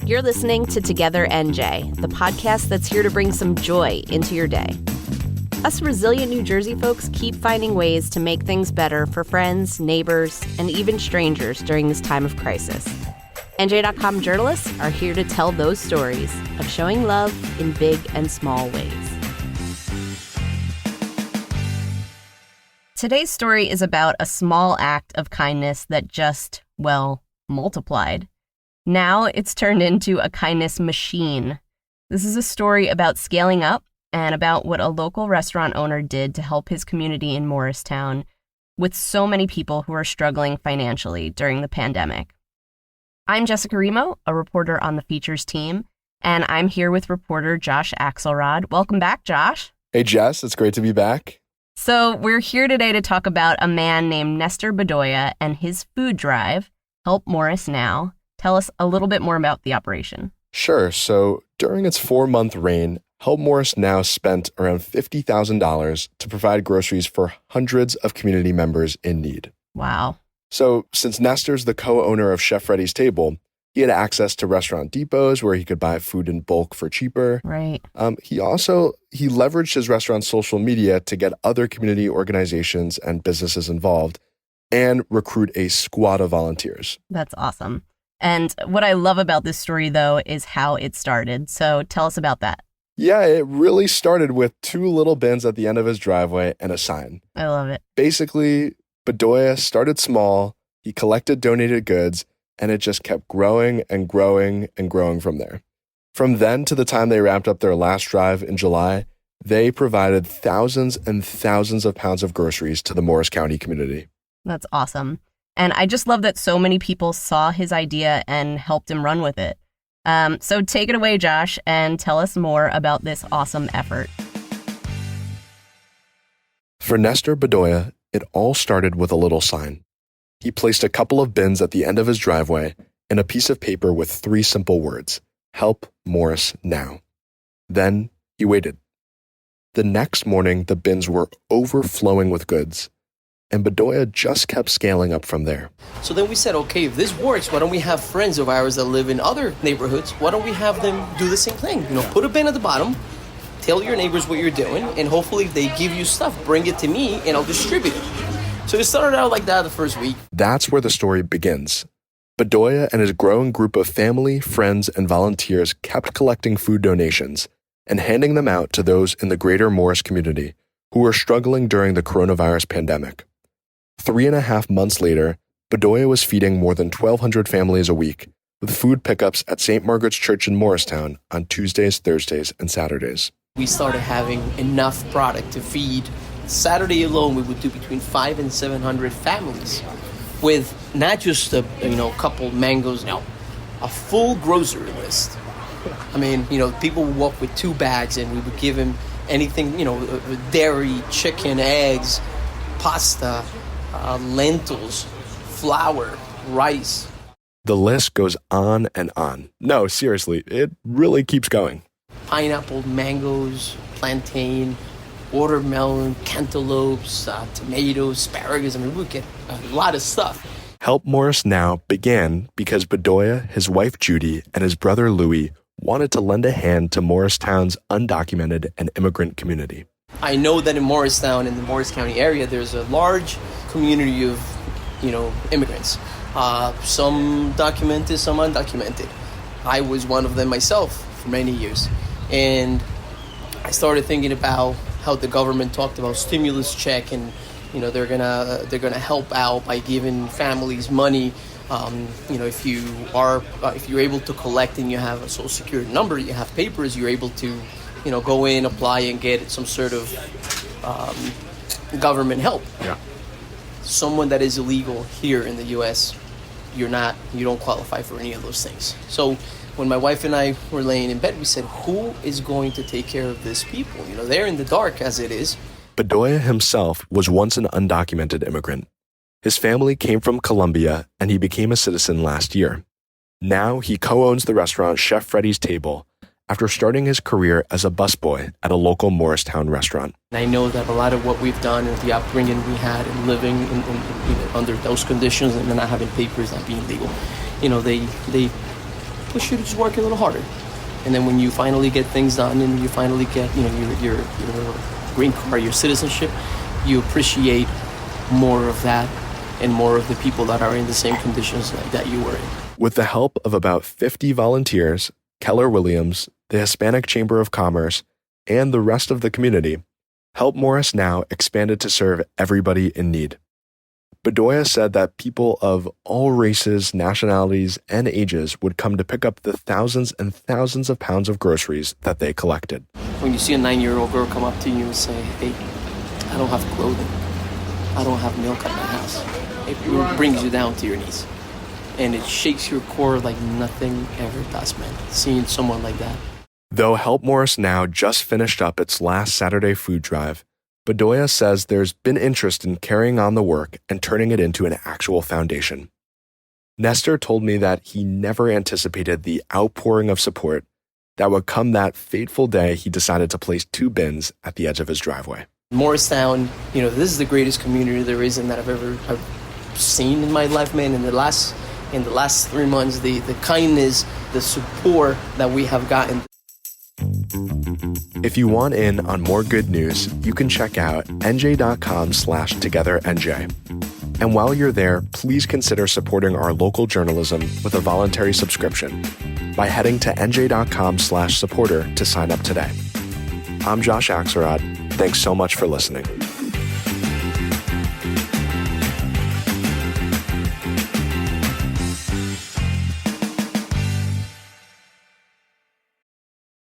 You're listening to Together NJ, the podcast that's here to bring some joy into your day. Us resilient New Jersey folks keep finding ways to make things better for friends, neighbors, and even strangers during this time of crisis. NJ.com journalists are here to tell those stories of showing love in big and small ways. Today's story is about a small act of kindness that just, multiplied. Now it's turned into a kindness machine. This is a story about scaling up and about what a local restaurant owner did to help his community in Morristown with so many people who are struggling financially during the pandemic. I'm Jessica Remo, a reporter on the features team, and I'm here with reporter Josh Axelrod. Welcome back, Josh. Hey, Jess. It's great to be back. So we're here today to talk about a man named Nestor Bedoya and his food drive, Help Morris Now. Tell us a little bit more about the operation. Sure. So during its 4-month reign, Help Morris Now spent around $50,000 to provide groceries for hundreds of community members in need. Wow. So since Nestor's the co-owner of Chef Freddy's Table, he had access to restaurant depots where he could buy food in bulk for cheaper. Right. He leveraged his restaurant's social media to get other community organizations and businesses involved and recruit a squad of volunteers. That's awesome. And what I love about this story, though, is how it started. So tell us about that. Yeah, it really started with 2 little bins at the end of his driveway and a sign. I love it. Basically, Bedoya started small, he collected donated goods, and it just kept growing and growing and growing from there. From then to the time they wrapped up their last drive in July, they provided thousands and thousands of pounds of groceries to the Morris County community. That's awesome. And I just love that so many people saw his idea and helped him run with it. So take it away, Josh, and tell us more about this awesome effort. For Nestor Bedoya, it all started with a little sign. He placed a couple of bins at the end of his driveway and a piece of paper with 3 simple words, Help Morris Now. Then he waited. The next morning, the bins were overflowing with goods, and Bedoya just kept scaling up from there. So then we said, okay, if this works, why don't we have friends of ours that live in other neighborhoods? Why don't we have them do the same thing? Put a bin at the bottom, tell your neighbors what you're doing, and hopefully if they give you stuff, bring it to me and I'll distribute it. So it started out like that the first week. That's where the story begins. Bedoya and his growing group of family, friends, and volunteers kept collecting food donations and handing them out to those in the greater Morris community who were struggling during the coronavirus pandemic. 3.5 months later, Bedoya was feeding more than 1,200 families a week with food pickups at St. Margaret's Church in Morristown on Tuesdays, Thursdays, and Saturdays. We started having enough product to feed. Saturday alone, we would do between 500 and 700 families with not just a couple mangoes, no, a full grocery list. I mean, people would walk with 2 bags and we would give them anything, dairy, chicken, eggs, pasta, lentils, flour, rice. The list goes on and on. No, seriously, it really keeps going. Pineapple, mangoes, plantain, watermelon, cantaloupes, tomatoes, asparagus. I mean, we get a lot of stuff. Help Morris Now began because Bedoya, his wife Judy, and his brother Louis wanted to lend a hand to Morristown's undocumented and immigrant community. I know that in Morristown, in the Morris County area, there's a large community of, immigrants. Some documented, some undocumented. I was one of them myself for many years. And I started thinking about how the government talked about stimulus check and, they're gonna help out by giving families money. If you're able to collect and you have a social security number, you have papers, you're able to, go in, apply, and get some sort of government help. Yeah. Someone that is illegal here in the U.S., you don't qualify for any of those things. So when my wife and I were laying in bed, we said, who is going to take care of these people? They're in the dark as it is. Bedoya himself was once an undocumented immigrant. His family came from Colombia and he became a citizen last year. Now he co-owns the restaurant Chef Freddy's Table after starting his career as a busboy at a local Morristown restaurant. I know that a lot of what we've done and the upbringing we had and living under those conditions and not having papers, not being legal, they push you to just work a little harder. And then when you finally get things done and you finally get, your green card, your citizenship, you appreciate more of that and more of the people that are in the same conditions that you were in. With the help of about 50 volunteers, Keller Williams, the Hispanic Chamber of Commerce, and the rest of the community, Help Morris Now expanded to serve everybody in need. Bedoya said that people of all races, nationalities, and ages would come to pick up the thousands and thousands of pounds of groceries that they collected. When you see a 9-year-old girl come up to you and say, hey, I don't have clothing, I don't have milk at my house, it brings you down to your knees. And it shakes your core like nothing ever does, man, seeing someone like that. Though Help Morris Now just finished up its last Saturday food drive, Bedoya says there's been interest in carrying on the work and turning it into an actual foundation. Nestor told me that he never anticipated the outpouring of support that would come that fateful day he decided to place 2 bins at the edge of his driveway. Morristown, this is the greatest community there is and that I've seen in my life, man. In the last 3 months, the kindness, the support that we have gotten. If you want in on more good news, you can check out NJ.com/TogetherNJ. And while you're there, please consider supporting our local journalism with a voluntary subscription by heading to NJ.com/supporter to sign up today. I'm Josh Axelrod. Thanks so much for listening.